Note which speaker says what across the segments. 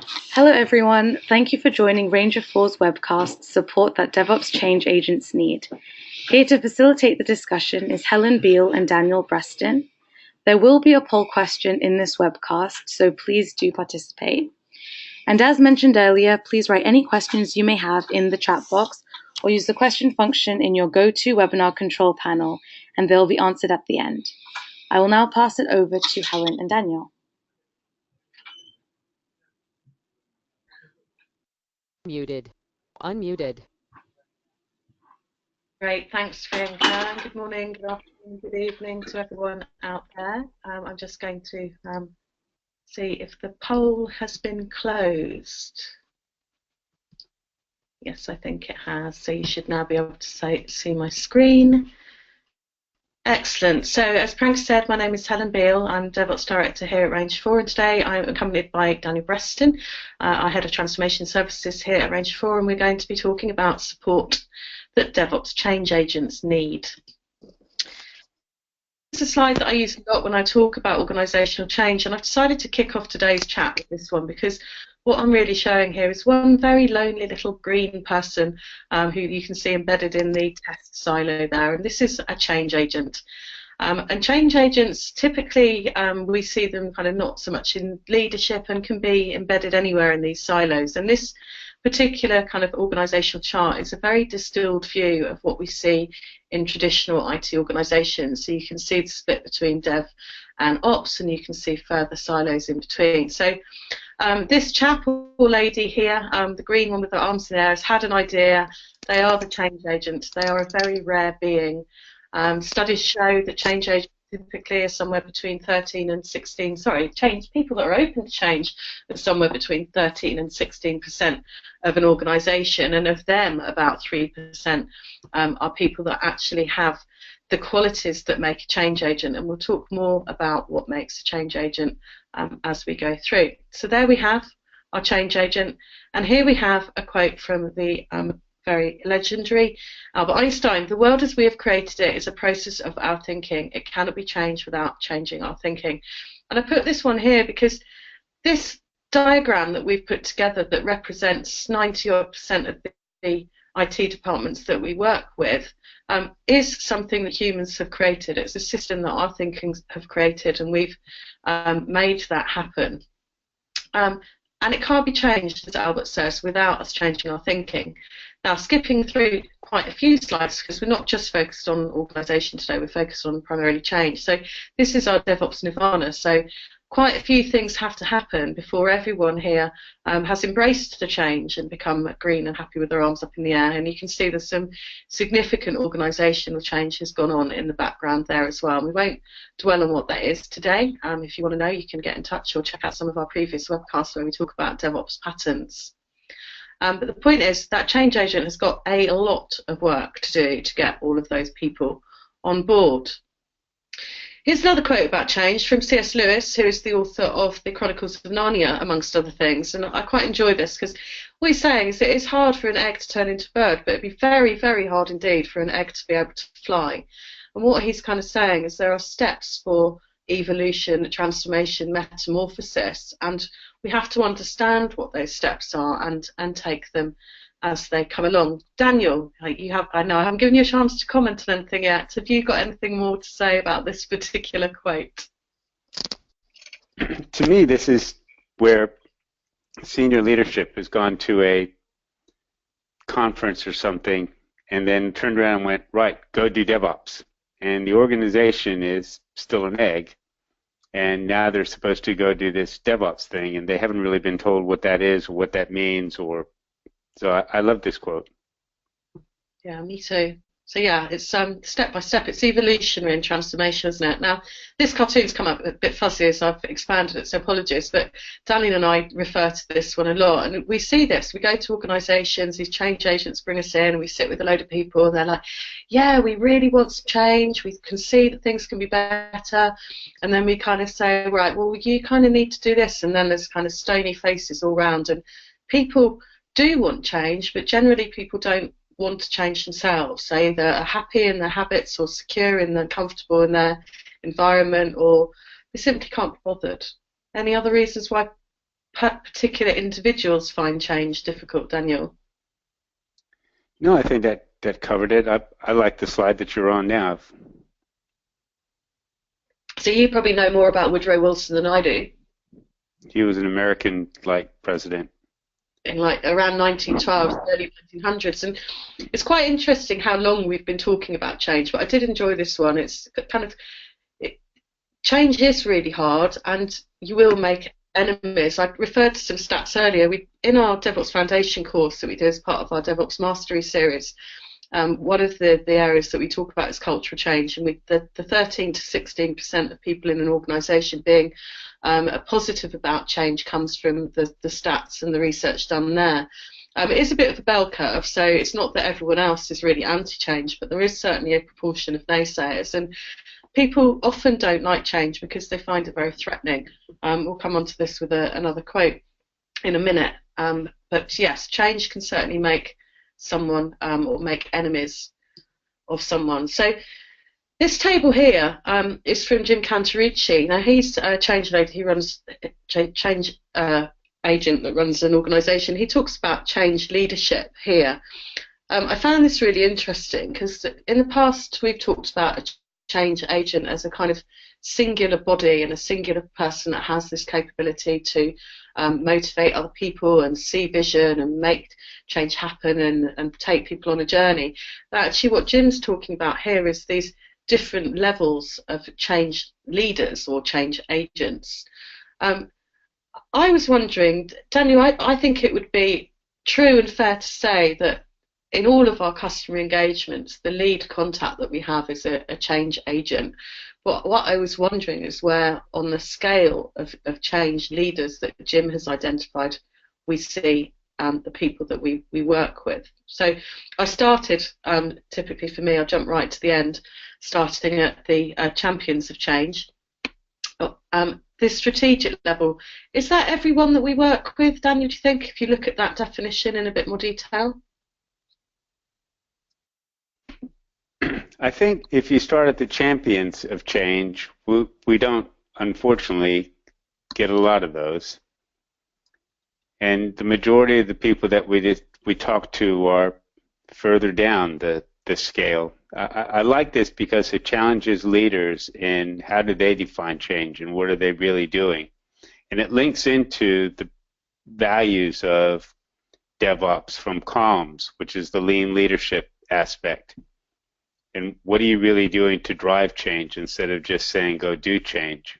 Speaker 1: Hello everyone, thank you for joining Ranger 4's webcast, Support That DevOps Change Agents Need. Here to facilitate the discussion is Helen Beale and Daniel Breston. There will be a poll question in this webcast, so please do participate. And as mentioned earlier, please write any questions you may have in the chat box or use the question function in your GoToWebinar control panel, and they'll be answered at the end. I will now pass it over to Helen and Daniel.
Speaker 2: Unmuted.
Speaker 3: Great, thanks, Priyanka. Good morning, good afternoon, good evening to everyone out there. I'm just going to see if the poll has been closed. Yes, I think it has. So you should now be able to see my screen. Excellent. So as Priyanka said, my name is Helen Beale. I'm DevOps Director here at Range 4, and today I'm accompanied by Daniel Breston. I head of Transformation Services here at Range 4, and we're going to be talking about support that DevOps change agents need. It's a slide that I use a lot when I talk about organisational change, and I've decided to kick off today's chat with this one because what I'm really showing here is one very lonely little green person who you can see embedded in the test silo there, and this is a change agent. And change agents, typically we see them kind of not so much in leadership and can be embedded anywhere in these silos. And this particular kind of organisational chart is a very distilled view of what we see in traditional IT organisations. So you can see the split between dev and ops, and you can see further silos in between. So this chap or lady here, the green one with the arms in the air, has had an idea. They are the change agent. They are a very rare being. Studies show that change agents typically are somewhere between 13 and 16, people that are open to change are somewhere between 13 and 16% of an organisation, and of them about 3% are people that actually have the qualities that make a change agent, and we'll talk more about what makes a change agent as we go through. So there we have our change agent, and here we have a quote from the very legendary Albert Einstein: "The world as we have created it is a process of our thinking. It cannot be changed without changing our thinking." And I put this one here because this diagram that we've put together that represents 90% of the IT departments that we work with is something that humans have created. It's a system that our thinking have created, and we've made that happen. And it can't be changed, as Albert says, without us changing our thinking. Now, skipping through quite a few slides, because we're not just focused on organisation today, we're focused on primarily change. So this is our DevOps Nirvana. So quite a few things have to happen before everyone here has embraced the change and become green and happy with their arms up in the air. And you can see there's some significant organisational change has gone on in the background there as well. We won't dwell on what that is today. If you want to know, you can get in touch or check out some of our previous webcasts where we talk about DevOps patterns. But the point is that change agent has got a lot of work to do to get all of those people on board. Here's another quote about change from C.S. Lewis, who is the author of The Chronicles of Narnia, amongst other things. And I quite enjoy this because what he's saying is that it's hard for an egg to turn into a bird, but it'd be very, very hard indeed for an egg to be able to fly. And what he's kind of saying is there are steps for evolution, transformation, metamorphosis, and we have to understand what those steps are and take them as they come along. Daniel, I know I haven't given you a chance to comment on anything yet. Have you got anything more to say about this particular quote?
Speaker 4: To me, this is where senior leadership has gone to a conference or something and then turned around and went, right, go do DevOps. And the organization is still an egg, and now they're supposed to go do this DevOps thing, and they haven't really been told what that is or what that means. So I love this quote.
Speaker 3: Yeah, me too. So yeah, it's step by step. It's evolutionary and transformation, isn't it? Now, this cartoon's come up a bit fuzzy as I've expanded it, so apologies. But Daniel and I refer to this one a lot, and we see this. We go to organisations, these change agents bring us in, and we sit with a load of people, and they're like, yeah, we really want some change. We can see that things can be better. And then we kind of say, right, well, you kind of need to do this. And then there's kind of stony faces all round, and people do want change, but generally people don't want to change themselves. They either are happy in their habits or secure and they're comfortable in their environment, or they simply can't be bothered. Any other reasons why particular individuals find change difficult, Daniel?
Speaker 4: No, I think that covered it. I like the slide that you're on now.
Speaker 3: So you probably know more about Woodrow Wilson than I do.
Speaker 4: He was an American-like president.
Speaker 3: In like around 1912, early 1900s, and it's quite interesting how long we've been talking about change. But I did enjoy this one. It's kind of change is really hard, and you will make enemies. I referred to some stats earlier. We in our DevOps Foundation course that we do as part of our DevOps Mastery series. One of the areas that we talk about is cultural change, and the 13 to 16% of people in an organisation being positive about change comes from the stats and the research done there. It is a bit of a bell curve, so it's not that everyone else is really anti-change, but there is certainly a proportion of naysayers, and people often don't like change because they find it very threatening. We'll come on to this with another quote in a minute, but yes, change can certainly make someone or make enemies of someone. So this table here is from Jim Cantarucci. Now he's a change leader. He runs change agent that runs an organisation. He talks about change leadership here. I found this really interesting because in the past we've talked about a change agent as a kind of singular body and a singular person that has this capability to motivate other people and see vision and make change happen and take people on a journey. But actually what Jim's talking about here is these different levels of change leaders or change agents. I was wondering, Daniel, I think it would be true and fair to say that in all of our customer engagements, the lead contact that we have is a change agent. But what I was wondering is where on the scale of change leaders that Jim has identified, we see the people that we work with. So I started, typically for me, I'll jump right to the end, starting at the champions of change. The strategic level, is that everyone that we work with, Daniel, do you think, if you look at that definition in a bit more detail?
Speaker 4: I think if you start at the champions of change, we don't, unfortunately, get a lot of those. And the majority of the people that we talk to are further down the scale. I like this because it challenges leaders in how do they define change and what are they really doing. And it links into the values of DevOps from CALMS, which is the lean leadership aspect. And what are you really doing to drive change instead of just saying go do change?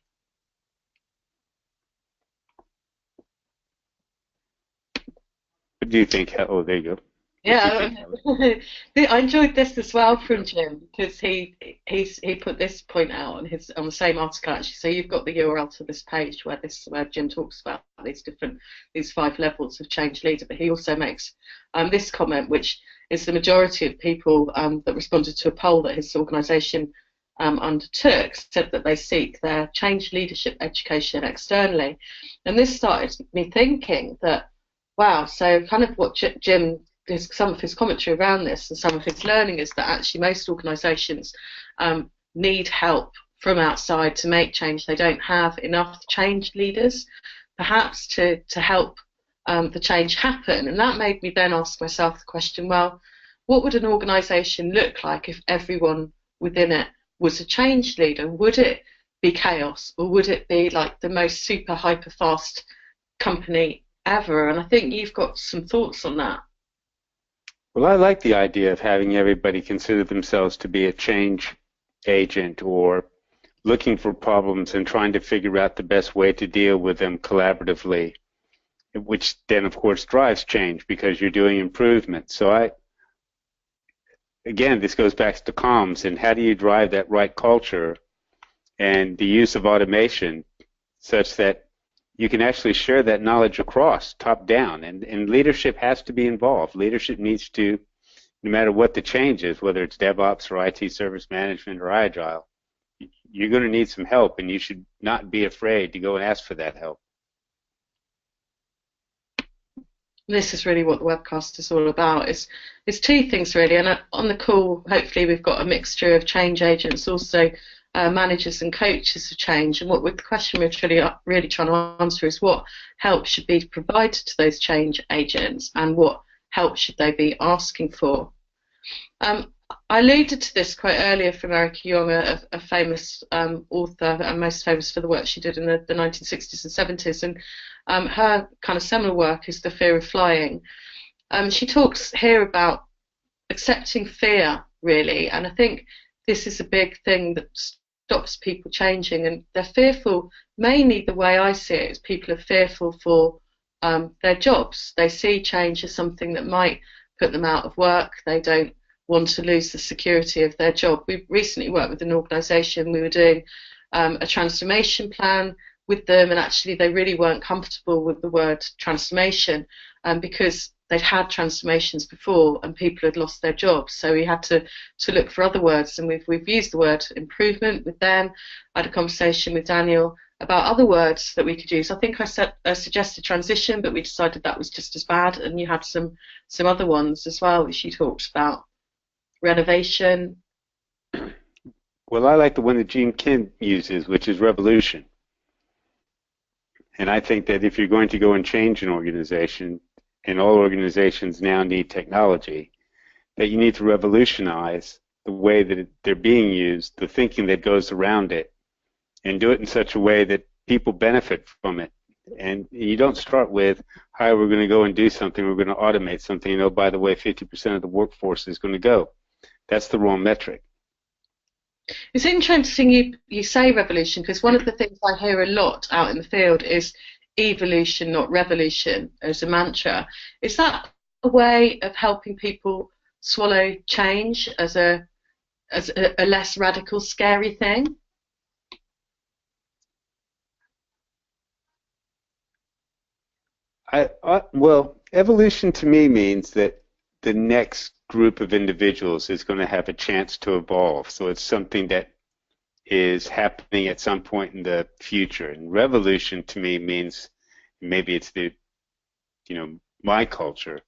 Speaker 4: What do you think? Oh, there you go.
Speaker 3: Yeah, I enjoyed this as well from Jim because he put this point out on the same article actually. So you've got the URL to this page where Jim talks about these 5 levels of change leader, but he also makes this comment, which is the majority of people that responded to a poll that his organisation undertook said that they seek their change leadership education externally, and this started me thinking that wow, so kind of what Jim. Some of his commentary around this and some of his learning is that actually most organisations need help from outside to make change. They don't have enough change leaders, perhaps, to help the change happen. And that made me then ask myself the question, well, what would an organisation look like if everyone within it was a change leader? Would it be chaos, or would it be like the most super hyper fast company ever? And I think you've got some thoughts on that.
Speaker 4: Well, I like the idea of having everybody consider themselves to be a change agent or looking for problems and trying to figure out the best way to deal with them collaboratively, which then, of course, drives change because you're doing improvement. So again, this goes back to comms and how do you drive that right culture and the use of automation such that you can actually share that knowledge across, top down, and leadership has to be involved. Leadership needs to, no matter what the change is, whether it's DevOps or IT service management or Agile, you're going to need some help, and you should not be afraid to go and ask for that help.
Speaker 3: This is really what the webcast is all about. It's 2 things really, and on the call, hopefully we've got a mixture of change agents, also managers and coaches of change. And the question we're really trying to answer is what help should be provided to those change agents and what help should they be asking for. I alluded to this quite earlier from Erica Young, a famous author and most famous for the work she did in the 1960s and 70s, and her kind of seminal work is The Fear of Flying. She talks here about accepting fear, really, and I think this is a big thing that stops people changing, and they're fearful, mainly the way I see it is people are fearful for their jobs. They see change as something that might put them out of work. They don't want to lose the security of their job. We recently worked with an organisation. We were doing a transformation plan with them, and actually they really weren't comfortable with the word transformation because they'd had transformations before and people had lost their jobs. So we had to look for other words, and we've used the word improvement with them. I had a conversation with Daniel about other words that we could use. I think I suggested transition, but we decided that was just as bad, and you had some other ones as well which you talked about. Renovation.
Speaker 4: Well, I like the one that Gene Kim uses, which is revolution. And I think that if you're going to go and change an organization, and all organizations now need technology, that you need to revolutionize the way that they're being used, the thinking that goes around it, and do it in such a way that people benefit from it. And you don't start with, hi, we're going to go and do something, we're going to automate something, and oh, by the way, 50% of the workforce is going to go. That's the wrong metric.
Speaker 3: It's interesting you say revolution, because one of the things I hear a lot out in the field is evolution, not revolution, as a mantra. Is that a way of helping people swallow change as a less radical, scary thing?
Speaker 4: Well, evolution to me means that the next group of individuals is going to have a chance to evolve. So it's something that is happening at some point in the future. And revolution to me means, maybe it's my culture,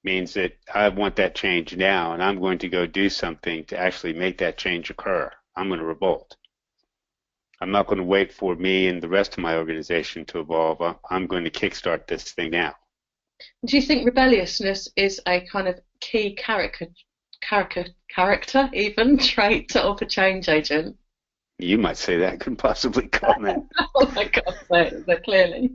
Speaker 4: means that I want that change now, and I'm going to go do something to actually make that change occur. I'm going to revolt. I'm not going to wait for me and the rest of my organization to evolve. I'm going to kickstart this thing now.
Speaker 3: Do you think rebelliousness is a kind of key character even trait of a change agent?
Speaker 4: You might say that. Couldn't possibly comment.
Speaker 3: Oh my God, so clearly.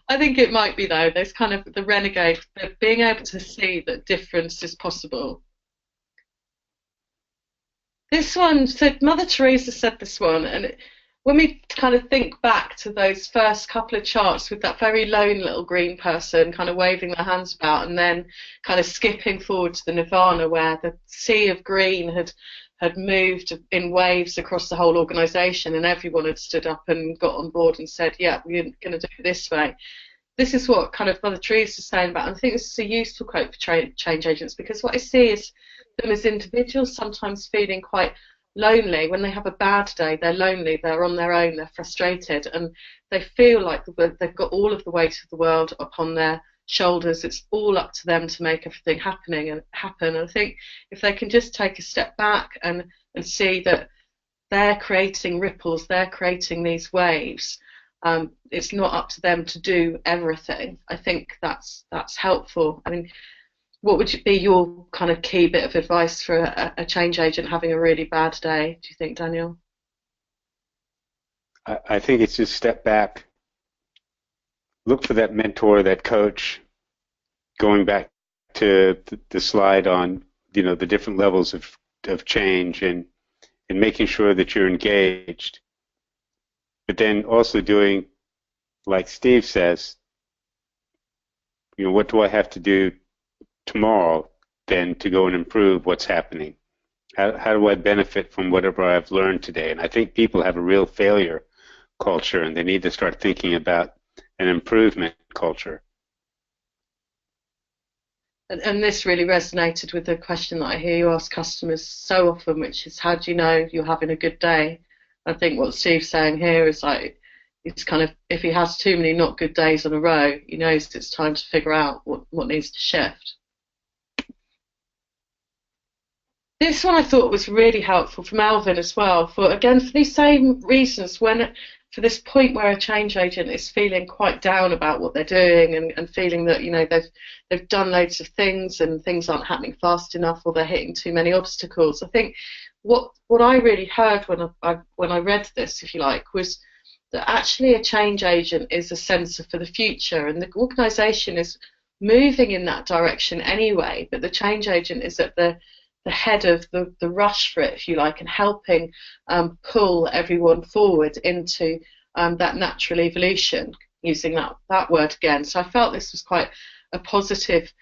Speaker 3: I think it might be, though. There's kind of the renegade, being able to see that difference is possible. This one, so Mother Teresa said this one, and when we kind of think back to those first couple of charts with that very lone little green person kind of waving their hands about and then kind of skipping forward to the nirvana where the sea of green had moved in waves across the whole organisation and everyone had stood up and got on board and said, yeah, we're going to do it this way. This is what kind of Mother Teresa is saying about, and I think this is a useful quote for change agents, because what I see is them as individuals sometimes feeling quite lonely. When they have a bad day, they're lonely, they're on their own, they're frustrated, and they feel like they've got all of the weight of the world upon their shoulders. It's all up to them to make everything happen. And I think if they can just take a step back and see that they're creating ripples, they're creating these waves, it's not up to them to do everything. I think that's helpful. I mean, what would be your kind of key bit of advice for a change agent having a really bad day, do you think, Daniel?
Speaker 4: I think it's just step back, look for that mentor, that coach, going back to the slide on, the different levels of change and making sure that you're engaged. But then also doing, like Steve says, what do I have to do tomorrow then to go and improve what's happening? How do I benefit from whatever I've learned today? And I think people have a real failure culture, and they need to start thinking about an improvement culture.
Speaker 3: And this really resonated with the question that I hear you ask customers so often, which is, how do you know you're having a good day? I think what Steve's saying here is like, it's kind of, if he has too many not good days in a row, he knows it's time to figure out what needs to shift. This one I thought was really helpful from Alvin as well, for these same reasons, for this point where a change agent is feeling quite down about what they're doing, and feeling that, they've done loads of things and things aren't happening fast enough, or they're hitting too many obstacles. I think what I really heard when I read this, if you like, was that actually a change agent is a sensor for the future, and the organisation is moving in that direction anyway, but the change agent is at the head of the rush for it, if you like, and helping pull everyone forward into that natural evolution, using that word again. So I felt this was quite a positive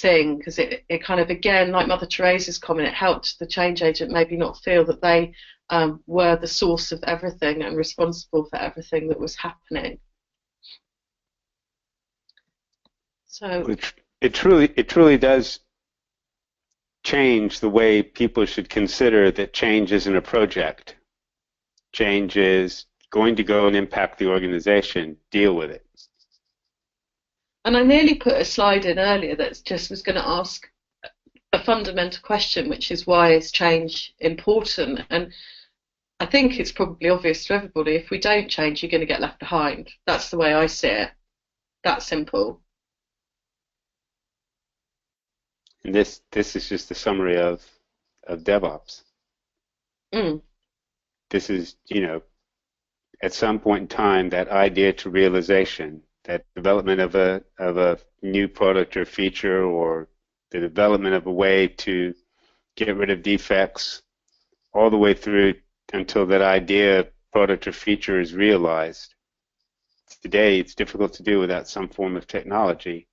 Speaker 3: thing, because it kind of, again, like Mother Teresa's comment, it helped the change agent maybe not feel that they were the source of everything and responsible for everything that was happening. So
Speaker 4: it truly does change the way people should consider that change isn't a project. Change is going to go and impact the organization. Deal with it.
Speaker 3: And I nearly put a slide in earlier that just was going to ask a fundamental question, which is, why is change important? And I think it's probably obvious to everybody, if we don't change, you're going to get left behind. That's the way I see it. That simple.
Speaker 4: And this is just a summary of DevOps. This is, at some point in time, that idea to realization, that development of a new product or feature, or the development of a way to get rid of defects, all the way through until that idea, product or feature is realized. Today, it's difficult to do without some form of technology.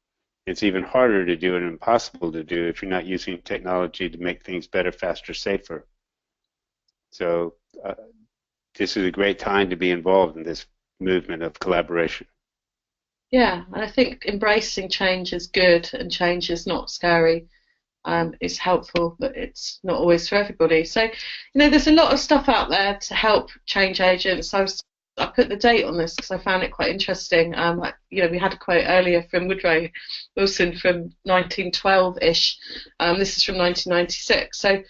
Speaker 4: It's even harder to do and impossible to do if you're not using technology to make things better, faster, safer. So this is a great time to be involved in this movement of collaboration.
Speaker 3: Yeah, and I think embracing change is good, and change is not scary. Is helpful, but it's not always for everybody. So, there's a lot of stuff out there to help change agents. I put the date on this because I found it quite interesting. We had a quote earlier from Woodrow Wilson from 1912-ish. This is from 1996. So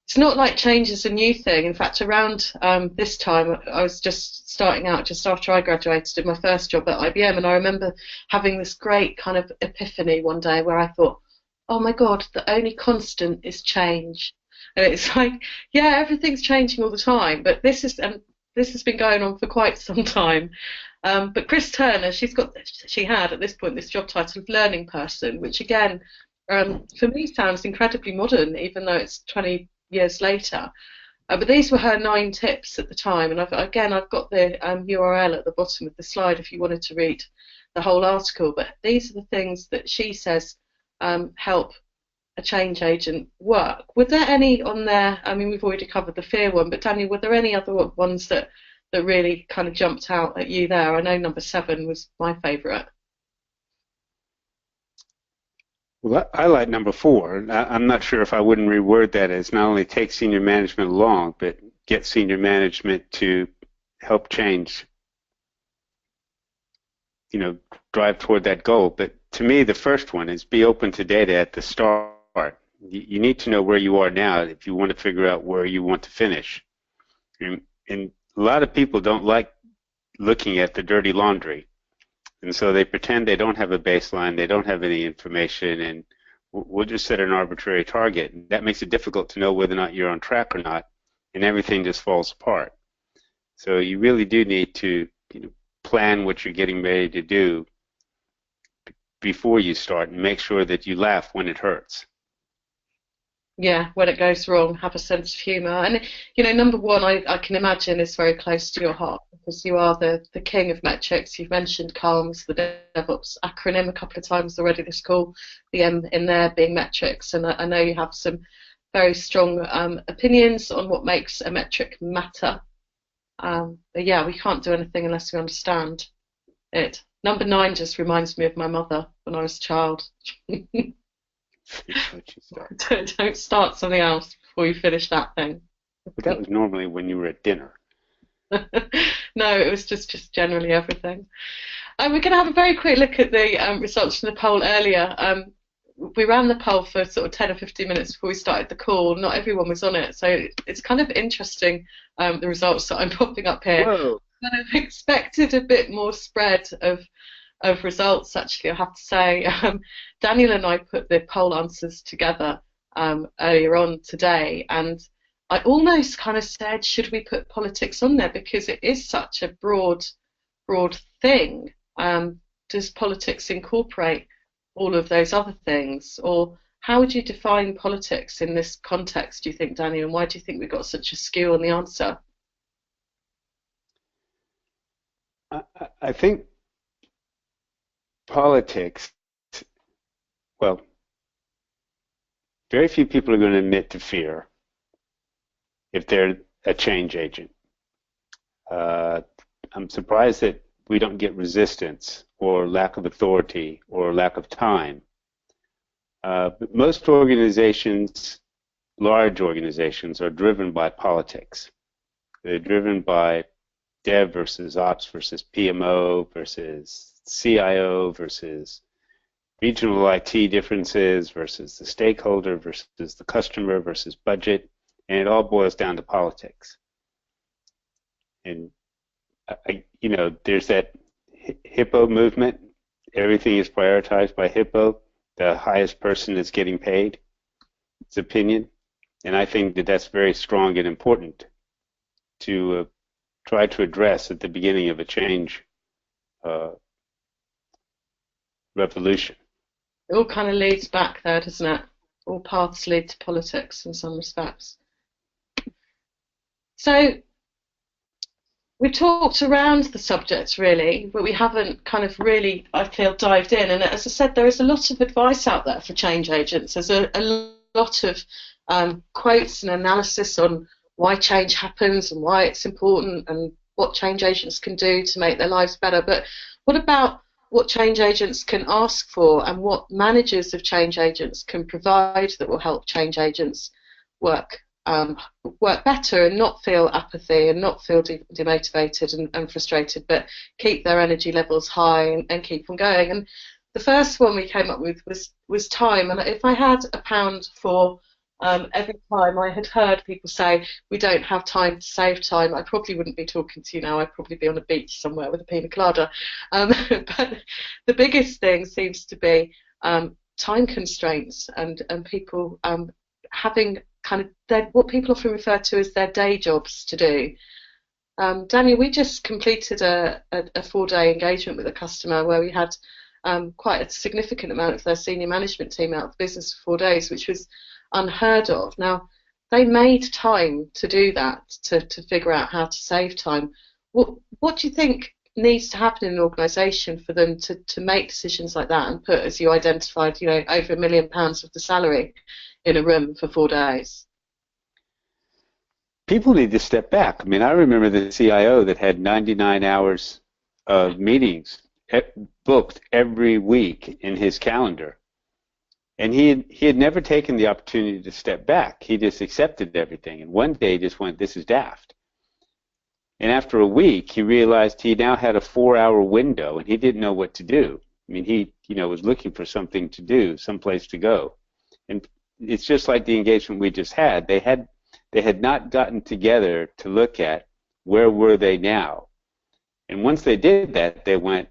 Speaker 3: it's not like change is a new thing. In fact, around this time, I was just starting out, just after I graduated, did my first job at IBM, and I remember having this great kind of epiphany one day where I thought, oh my God, the only constant is change. And it's like, yeah, everything's changing all the time, but this has been going on for quite some time. But Chris Turner, she had at this point this job title of learning person, which again, for me sounds incredibly modern, even though it's 20 years later. But these were her 9 tips at the time, and I've got the URL at the bottom of the slide if you wanted to read the whole article. But these are the things that she says help a change agent work. Were there any on there? I mean, we've already covered the fear one, but Daniel, were there any other ones that really kind of jumped out at you there? I know number 7 was my favourite.
Speaker 4: Well, I like number 4. I'm not sure if I wouldn't reword that as not only take senior management along, but get senior management to help change, drive toward that goal. But to me, the first one is be open to data at the start. You need to know where you are now if you want to figure out where you want to finish. And a lot of people don't like looking at the dirty laundry. And so they pretend they don't have a baseline, they don't have any information, and we'll just set an arbitrary target. And that makes it difficult to know whether or not you're on track or not, and everything just falls apart. So you really do need to plan what you're getting ready to do before you start, and make sure that you laugh when it hurts.
Speaker 3: Yeah, when it goes wrong, have a sense of humour. And, number 1, I can imagine is very close to your heart, because you are the king of metrics. You've mentioned CALMS, the DevOps acronym, a couple of times already this call, the M in there being metrics. And I know you have some very strong opinions on what makes a metric matter. But yeah, we can't do anything unless we understand it. Number 9 just reminds me of my mother when I was a child. Don't start something else before you finish that thing.
Speaker 4: But that was normally when you were at dinner.
Speaker 3: No, it was just generally everything. We're going to have a very quick look at the results from the poll earlier. we ran the poll for sort of 10 or 15 minutes before we started the call. Not everyone was on it, so it's kind of interesting, the results that I'm popping up here.
Speaker 4: Whoa.
Speaker 3: But I've expected a bit more spread of results, actually, I have to say. Daniel and I put the poll answers together earlier on today, and I almost kind of said, should we put politics on there, because it is such a broad thing. Does politics incorporate all of those other things, or how would you define politics in this context, do you think, Daniel, and why do you think we've got such a skew on the answer?
Speaker 4: I think politics, well, very few people are going to admit to fear if they're a change agent. I'm surprised that we don't get resistance or lack of authority or lack of time. But most organizations, large organizations, are driven by politics. They're driven by dev versus ops versus PMO versus CIO versus regional IT differences versus the stakeholder versus the customer versus budget, and it all boils down to politics. And there's that Hippo movement. Everything is prioritized by Hippo. The highest person is getting paid. It's opinion, and I think that that's very strong and important to try to address at the beginning of a change revolution.
Speaker 3: It all kind of leads back there, doesn't it? All paths lead to politics in some respects. So we've talked around the subject, really, but we haven't kind of really, I feel, dived in. And as I said, there is a lot of advice out there for change agents. There's a lot of quotes and analysis on why change happens and why it's important and what change agents can do to make their lives better. But what about what change agents can ask for, and what managers of change agents can provide that will help change agents work better and not feel apathy and not feel demotivated and frustrated, but keep their energy levels high and keep them going? And the first one we came up with was time. And if I had £1 for every time I had heard people say we don't have time to save time, I probably wouldn't be talking to you now. I'd probably be on a beach somewhere with a pina colada. But the biggest thing seems to be time constraints and people having kind of what people often refer to as their day jobs to do. Daniel, we just completed a 4-day engagement with a customer where we had quite a significant amount of their senior management team out of the business for 4 days, which was unheard of. Now, they made time to do that, to figure out how to save time. What do you think needs to happen in an organisation for them to make decisions like that and put, as you identified, over £1 million of the salary in a room for 4 days?
Speaker 4: People need to step back. I mean, I remember the CIO that had 99 hours of meetings booked every week in his calendar. And he had never taken the opportunity to step back. He just accepted everything. And one day he just went, this is daft. And after a week, he realized he now had a 4-hour window, and he didn't know what to do. I mean, he was looking for something to do, someplace to go. And it's just like the engagement we just had. They had not gotten together to look at where were they now. And once they did that, they went,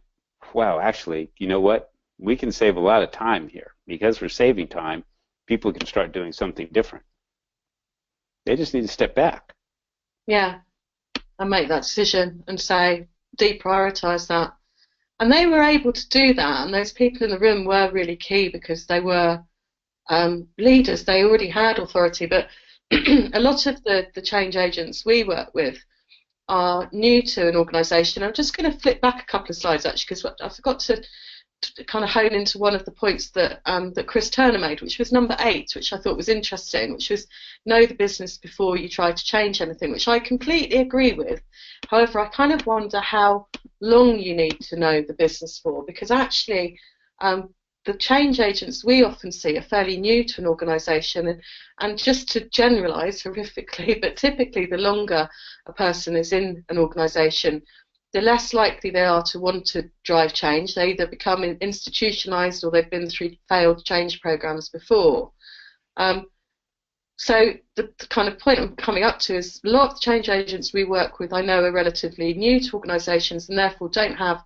Speaker 4: wow, actually, you know what? We can save a lot of time here. Because we're saving time, people can start doing something different. They just need to step back.
Speaker 3: Yeah, and make that decision and say, deprioritize that. And they were able to do that, and those people in the room were really key because they were leaders. They already had authority, but a lot of the change agents we work with are new to an organisation. I'm just going to flip back a couple of slides, actually, because I forgot to kind of hone into one of the points that that Chris Turner made, which was number 8, which I thought was interesting, which was know the business before you try to change anything, which I completely agree with. However, I kind of wonder how long you need to know the business for, because actually the change agents we often see are fairly new to an organisation, and just to generalise horrifically, but typically the longer a person is in an organisation, the less likely they are to want to drive change. They either become institutionalized or they've been through failed change programs before. So the kind of point I'm coming up to is a lot of the change agents we work with I know are relatively new to organisations and therefore don't have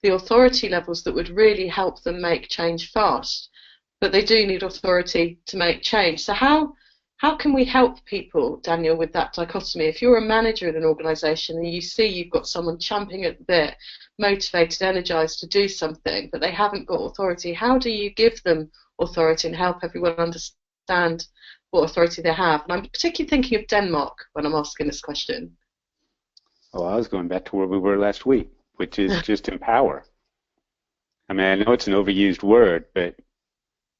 Speaker 3: the authority levels that would really help them make change fast. But they do need authority to make change. So how can we help people, Daniel, with that dichotomy? If you're a manager in an organisation and you see you've got someone champing at the bit, motivated, energised to do something, but they haven't got authority, how do you give them authority and help everyone understand what authority they have? And I'm particularly thinking of Denmark when I'm asking this question.
Speaker 4: Oh, I was going back to where we were last week, which is just empower. I mean, I know it's an overused word, but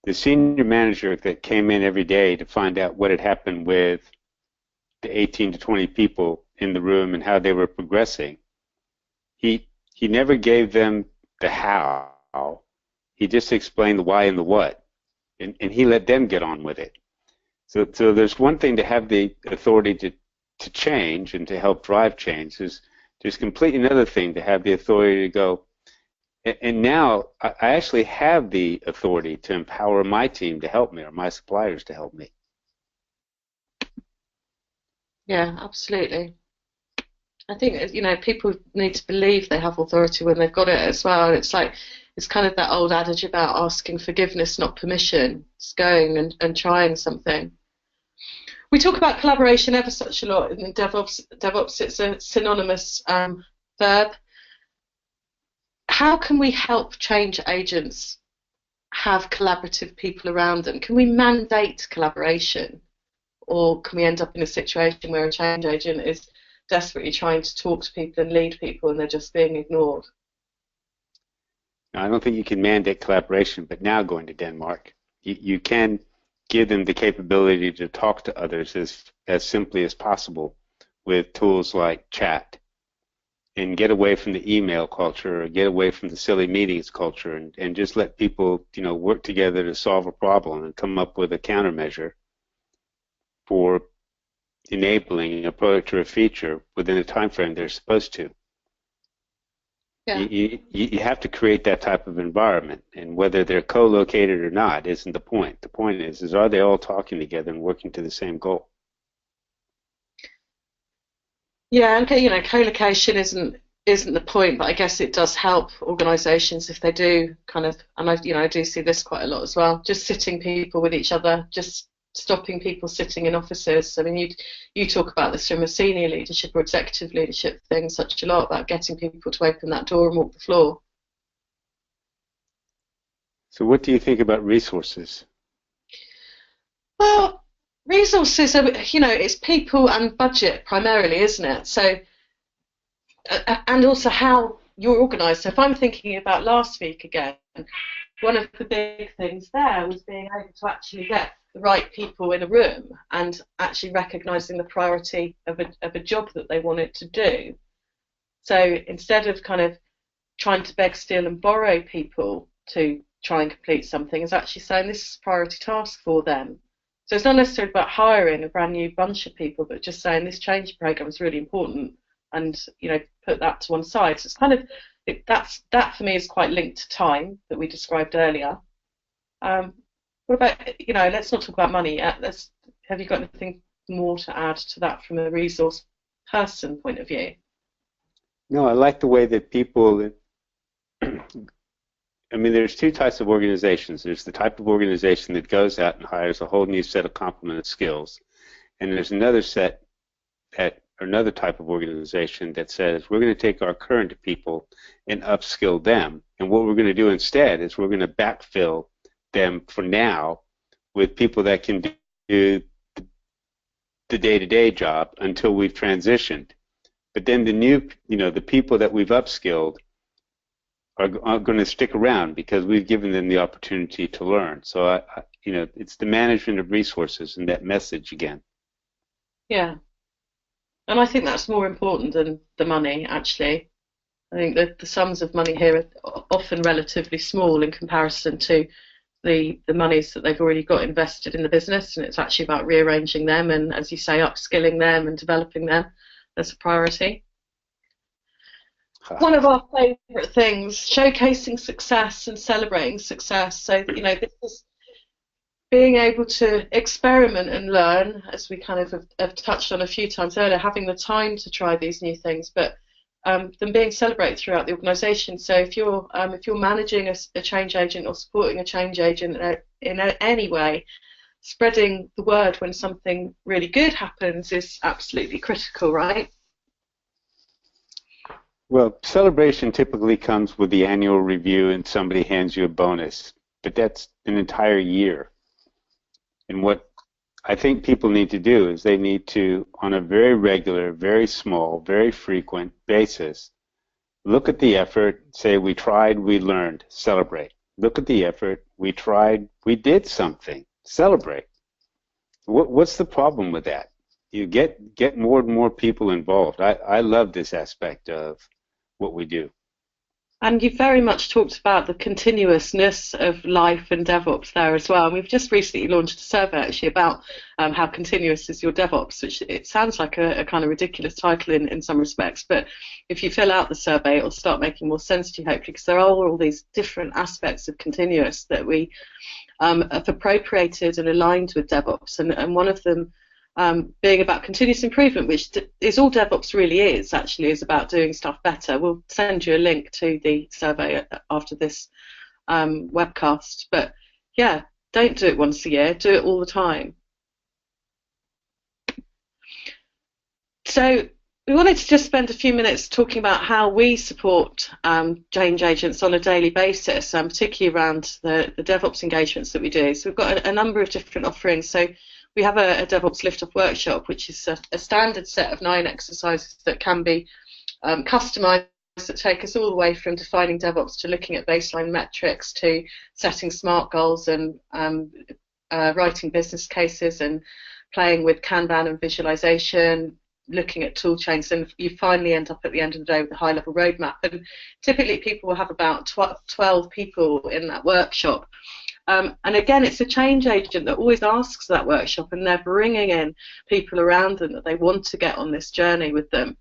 Speaker 4: the senior manager that came in every day to find out what had happened with the 18 to 20 people in the room and how they were progressing, he never gave them the how. He just explained the why and the what, and he let them get on with it. So there's one thing to have the authority to change and to help drive change. There's completely another thing to have the authority to go, and now I actually have the authority to empower my team to help me or my suppliers to help me.
Speaker 3: Yeah, absolutely. I think, you know, people need to believe they have authority when they've got it as well. It's like, it's kind of that old adage about asking forgiveness, not permission. It's going and trying something. We talk about collaboration ever such a lot in DevOps. DevOps, it's a synonymous verb. How can we help change agents have collaborative people around them? Can we mandate collaboration? Or can we end up in a situation where a change agent is desperately trying to talk to people and lead people and they're just being ignored?
Speaker 4: Now, I don't think you can mandate collaboration, but now going to Denmark, you can give them the capability to talk to others as simply as possible with tools like chat, and get away from the email culture or get away from the silly meetings culture and just let people, you know, work together to solve a problem and come up with a countermeasure for enabling a product or a feature within the time frame they're supposed to. Yeah. You have to create that type of environment, and whether they're co-located or not isn't the point. The point is are they all talking together and working to the same goal?
Speaker 3: Yeah, and you know, co-location isn't the point, but I guess it does help organisations if they do kind of, and I do see this quite a lot as well. Just sitting people with each other, just stopping people sitting in offices. I mean, you talk about this from a senior leadership or executive leadership thing such a lot about getting people to open that door and walk the floor.
Speaker 4: So what do you think about resources?
Speaker 3: Well, resources are, you know, it's people and budget primarily, isn't it? So, and also how you're organised. So if I'm thinking about last week again, one of the big things there was being able to actually get the right people in a room and actually recognising the priority of a job that they wanted to do. So instead of kind of trying to beg, steal and borrow people to try and complete something, is actually saying this is a priority task for them. So it's not necessarily about hiring a brand new bunch of people, but just saying this change program is really important and, you know, put that to one side. So it's kind of, that for me is quite linked to time that we described earlier. What about, you know, let's not talk about money yet. Have you got anything more to add to that from a resource person point of view?
Speaker 4: No, I like the way that people, I mean, there's two types of organizations. There's the type of organization that goes out and hires a whole new set of complemented skills. And there's another another type of organization that says we're going to take our current people and upskill them. And what we're going to do instead is we're going to backfill them for now with people that can do the day-to-day job until we've transitioned. But then the new, you know, the people that we've upskilled are going to stick around because we've given them the opportunity to learn. So, you know, it's the management of resources and that message again.
Speaker 3: Yeah. And I think that's more important than the money, actually. I think that the sums of money here are often relatively small in comparison to the monies that they've already got invested in the business, and it's actually about rearranging them and, as you say, upskilling them and developing them as a priority. One of our favourite things, showcasing success and celebrating success. So, you know, this is being able to experiment and learn, as we kind of have touched on a few times earlier, having the time to try these new things, but them being celebrated throughout the organisation. So if you're managing a change agent or supporting a change agent in any way, spreading the word when something really good happens is absolutely critical, right?
Speaker 4: Well, celebration typically comes with the annual review and somebody hands you a bonus, but that's an entire year. And what I think people need to do is they need to, on a very regular, very small, very frequent basis, look at the effort, say we tried, we learned, celebrate. Look at the effort, we tried, we did something, celebrate. What's the problem with that? You get more and more people involved. I love this aspect of what we do.
Speaker 3: And you've very much talked about the continuousness of life and DevOps there as well. And we've just recently launched a survey actually about how continuous is your DevOps, which it sounds like a kind of ridiculous title in some respects. But if you fill out the survey, it'll start making more sense to you, hopefully, because there are all these different aspects of continuous that we have appropriated and aligned with DevOps. And one of them being about continuous improvement, which is all DevOps really is, actually, is about doing stuff better. We'll send you a link to the survey after this webcast. But yeah, don't do it once a year, do it all the time. So we wanted to just spend a few minutes talking about how we support change agents on a daily basis, particularly around the DevOps engagements that we do. So we've got a number of different offerings. So we have a DevOps lift-off workshop, which is a standard set of 9 exercises that can be customized, that take us all the way from defining DevOps to looking at baseline metrics to setting SMART goals and writing business cases and playing with Kanban and visualization, looking at tool chains, and you finally end up at the end of the day with a high-level roadmap. And typically people will have about 12 people in that workshop. And again, it's a change agent that always asks that workshop, and they're bringing in people around them that they want to get on this journey with them.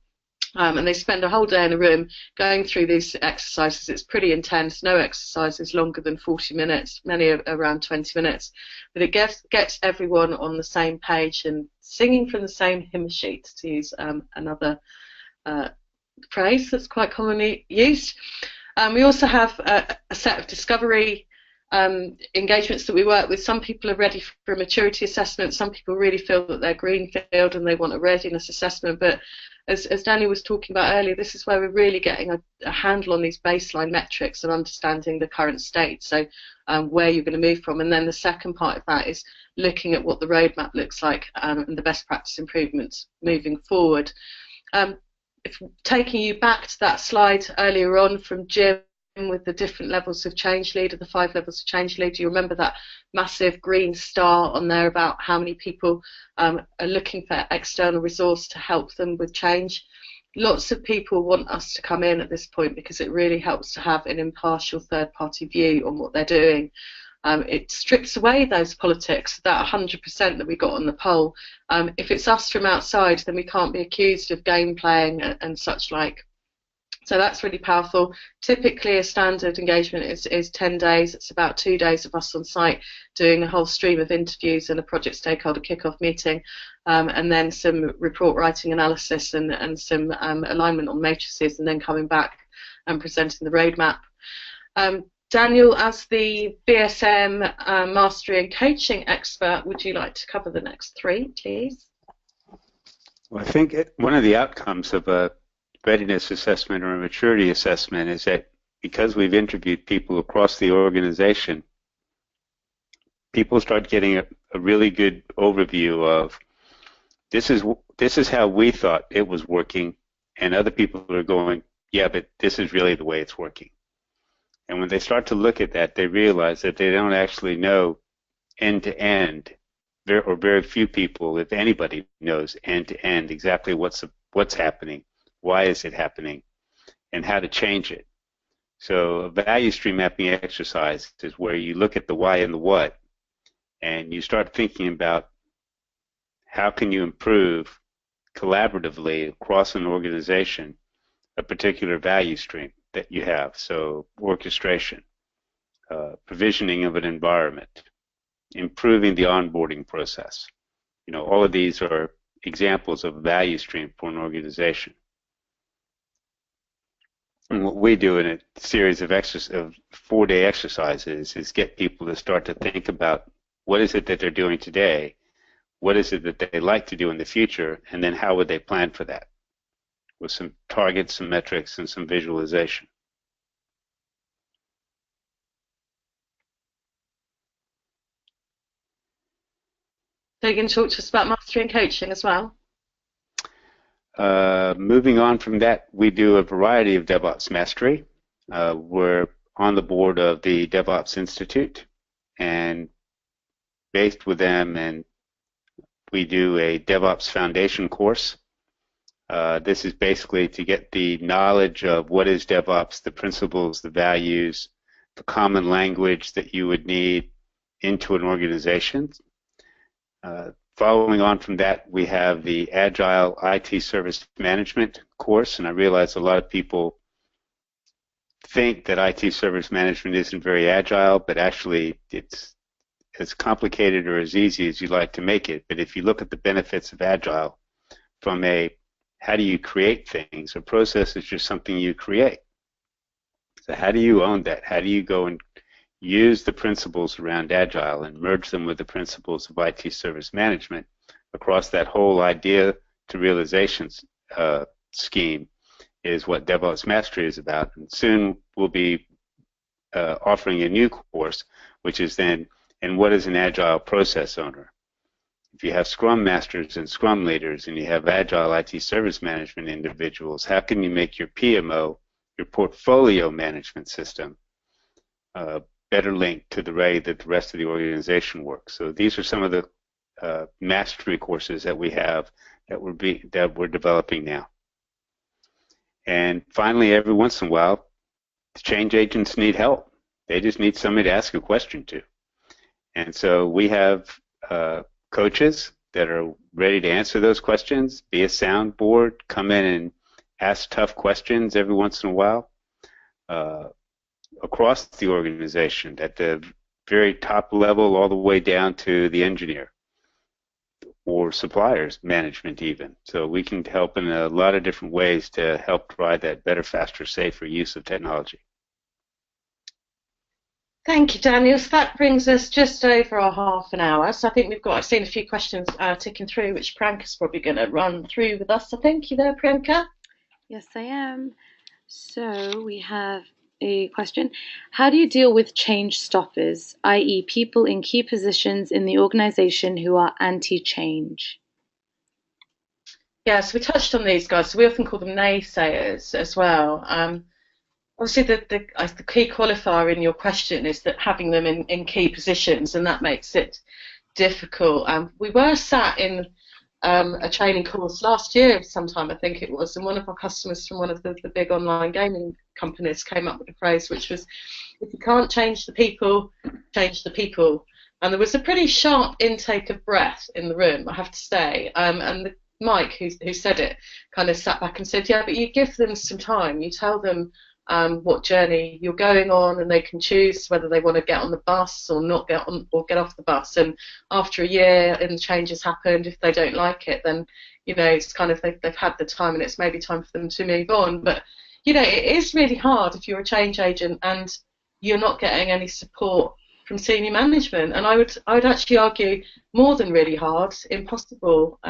Speaker 3: And they spend a whole day in a room going through these exercises. It's pretty intense. No exercise is longer than 40 minutes, many are around 20 minutes. But it gets everyone on the same page and singing from the same hymn sheet, to use another phrase that's quite commonly used. We also have a set of discovery engagements that we work with. Some people are ready for a maturity assessment. Some people really feel that they're greenfield and they want a readiness assessment. But as Daniel was talking about earlier, this is where we're really getting a handle on these baseline metrics and understanding the current state, so where you're going to move from. And then the second part of that is looking at what the roadmap looks like and the best practice improvements moving forward. Taking you back to that slide earlier on from Jim, with the different levels of change lead, the 5 levels of change lead, do you remember that massive green star on there about how many people are looking for external resource to help them with change? Lots of people want us to come in at this point because it really helps to have an impartial third-party view on what they're doing. It strips away those politics, that 100% that we got on the poll. If it's us from outside, then we can't be accused of game playing and such like. So that's really powerful. Typically a standard engagement is 10 days. It's about 2 days of us on site doing a whole stream of interviews and a project stakeholder kickoff meeting, and then some report writing analysis and some alignment on matrices, and then coming back and presenting the roadmap. Daniel, as the BSM mastery and coaching expert, would you like to cover the next 3, please?
Speaker 4: Well, I think one of the outcomes of a readiness assessment or a maturity assessment is that because we've interviewed people across the organization, people start getting a really good overview of this is how we thought it was working, and other people are going, yeah, but this is really the way it's working. And when they start to look at that, they realize that they don't actually know end to end, or very few people, if anybody, knows end to end exactly what's happening, why is it happening, and how to change it. So a value stream mapping exercise is where you look at the why and the what, and you start thinking about how can you improve collaboratively across an organization a particular value stream that you have. So orchestration, provisioning of an environment, improving the onboarding process. All of these are examples of value stream for an organization. And what we do in a series of 4-day exercises is get people to start to think about what is it that they're doing today, what is it that they like to do in the future, and then how would they plan for that, with some targets, some metrics, and some visualization.
Speaker 3: So you're going to talk to us about mastery and coaching as well?
Speaker 4: Moving on from that, we do a variety of DevOps mastery. We're on the board of the DevOps Institute and based with them, and we do a DevOps Foundation course. This is basically to get the knowledge of what is DevOps, the principles, the values, the common language that you would need into an organization. Following on from that, we have the Agile IT Service Management course, and I realize a lot of people think that IT service management isn't very agile, but actually it's as complicated or as easy as you'd like to make it. But if you look at the benefits of Agile from a how do you create things, a process is just something you create. So how do you own that? How do you go and use the principles around Agile and merge them with the principles of IT service management across that whole idea to realizations scheme is what DevOps Mastery is about. And soon we'll be offering a new course, which is then, and what is an Agile process owner? If you have Scrum Masters and Scrum Leaders and you have Agile IT service management individuals, how can you make your PMO, your portfolio management system, better linked to the way that the rest of the organization works? So these are some of the mastery courses that we have that we're developing now. And finally, every once in a while, the change agents need help. They just need somebody to ask a question to. And so we have coaches that are ready to answer those questions, be a soundboard, come in and ask tough questions every once in a while. Across the organization, at the very top level all the way down to the engineer or suppliers management even. So we can help in a lot of different ways to help provide that better, faster, safer use of technology.
Speaker 3: Thank you, Daniel. So that brings us just over our half an hour. So I think I've seen a few questions ticking through, which Priyanka's probably going to run through with us. I think you there, Priyanka?
Speaker 1: Yes, I am. So we have a question. How do you deal with change stoppers, i.e. people in key positions in the organization who are anti-change?
Speaker 3: Yeah, so we touched on these guys. So we often call them naysayers as well. Obviously, the key qualifier in your question is that having them in key positions, and that makes it difficult. We were sat in a training course last year sometime, I think it was, and one of our customers from one of the big online gaming companies came up with a phrase which was, if you can't change the people, change the people. And there was a pretty sharp intake of breath in the room, I have to say. And Mike, who said it, kind of sat back and said, yeah, but you give them some time. You tell them what journey you're going on, and they can choose whether they want to get on the bus or not get on, or get off the bus. And after a year and the changes happened, if they don't like it, then it's kind of they've had the time, and it's maybe time for them to move on. But it is really hard if you're a change agent and you're not getting any support from senior management. And I would actually argue more than really hard, impossible,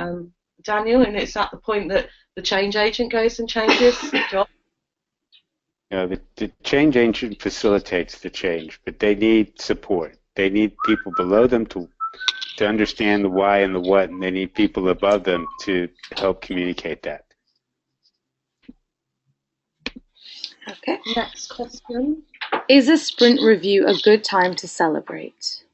Speaker 3: Daniel. And it's at the point that the change agent goes and changes the job.
Speaker 4: The change agent facilitates the change, but they need support. They need people below them to understand the why and the what, and they need people above them to help communicate that.
Speaker 1: Okay.
Speaker 3: Next question.
Speaker 1: Is a sprint review a good time to celebrate?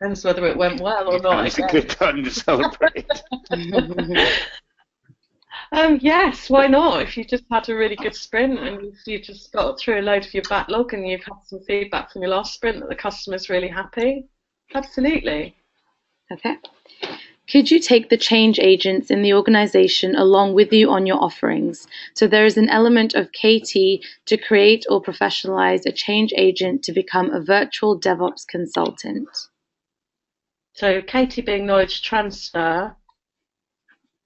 Speaker 3: Depends whether it went well or not.
Speaker 4: It's a good time to celebrate.
Speaker 3: Yes, why not? If you just had a really good sprint and you just got through a load of your backlog and you've had some feedback from your last sprint that the customer's really happy, absolutely.
Speaker 1: Okay. Could you take the change agents in the organization along with you on your offerings? So there is an element of KT to create or professionalize a change agent to become a virtual DevOps consultant.
Speaker 3: So KT being knowledge transfer.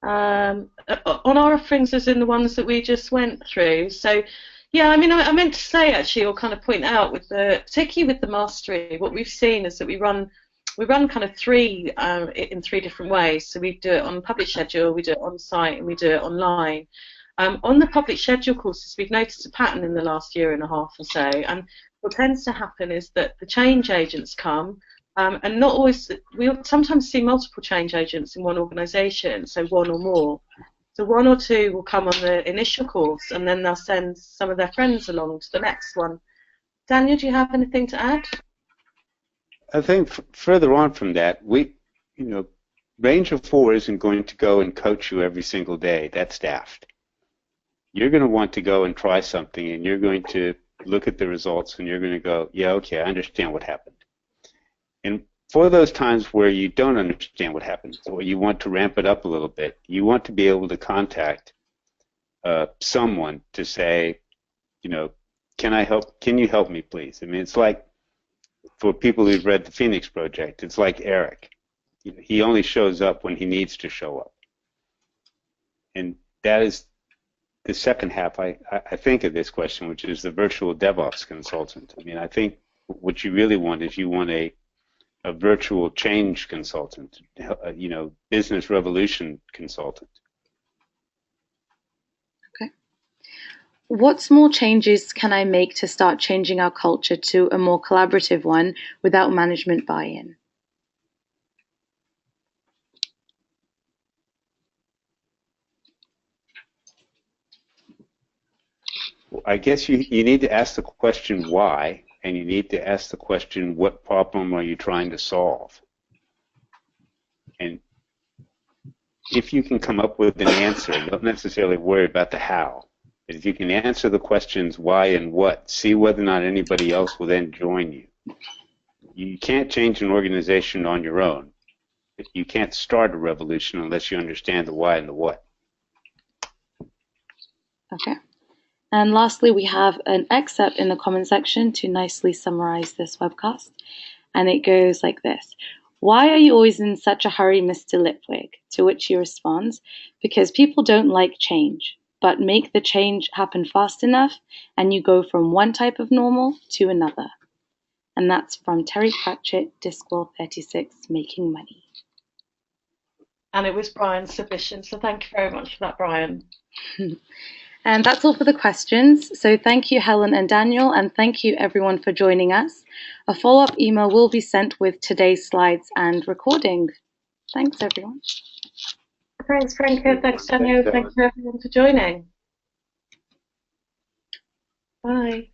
Speaker 3: On our offerings as in the ones that we just went through. So yeah, I mean, I meant to say actually, or kind of point out with particularly with the mastery, what we've seen is that we run kind of in three different ways. So we do it on public schedule, we do it on site, and we do it online. On the public schedule courses, we've noticed a pattern in the last year and a half or so, and what tends to happen is that the change agents come, and not always, we'll sometimes see multiple change agents in one organisation, so one or more. So one or two will come on the initial course, and then they'll send some of their friends along to the next one. Daniel, do you have anything to add?
Speaker 4: I think further on from that, Ranger 4 isn't going to go and coach you every single day. That's daft. You're going to want to go and try something, and you're going to look at the results, and you're going to go, yeah, okay, I understand what happened. And for those times where you don't understand what happens, or you want to ramp it up a little bit, you want to be able to contact someone to say, can I help? Can you help me, please? I mean, it's like, for people who've read the Phoenix Project, it's like Eric. He only shows up when he needs to show up. And that is the second half, I think, of this question, which is the virtual DevOps consultant. I mean, I think what you really want is you want a virtual change consultant, business revolution consultant.
Speaker 1: Okay. What small changes can I make to start changing our culture to a more collaborative one without management buy-in?
Speaker 4: I guess you need to ask the question why, and you need to ask the question, what problem are you trying to solve? And if you can come up with an answer, don't necessarily worry about the how. If you can answer the questions why and what, see whether or not anybody else will then join you. You can't change an organization on your own. You can't start a revolution unless you understand the why and the what.
Speaker 1: Okay. And lastly, we have an excerpt in the comment section to nicely summarize this webcast. And it goes like this. Why are you always in such a hurry, Mr. Lipwig? To which he responds, because people don't like change, but make the change happen fast enough and you go from one type of normal to another. And that's from Terry Pratchett, Discworld 36, Making Money.
Speaker 3: And it was Brian's submission, so thank you very much for that, Brian.
Speaker 1: And that's all for the questions. So thank you, Helen and Daniel, and thank you everyone for joining us. A follow-up email will be sent with today's slides and recording. Thanks, everyone.
Speaker 3: Thanks, Franca. Thanks, Daniel. Thank you, everyone, for joining. Bye.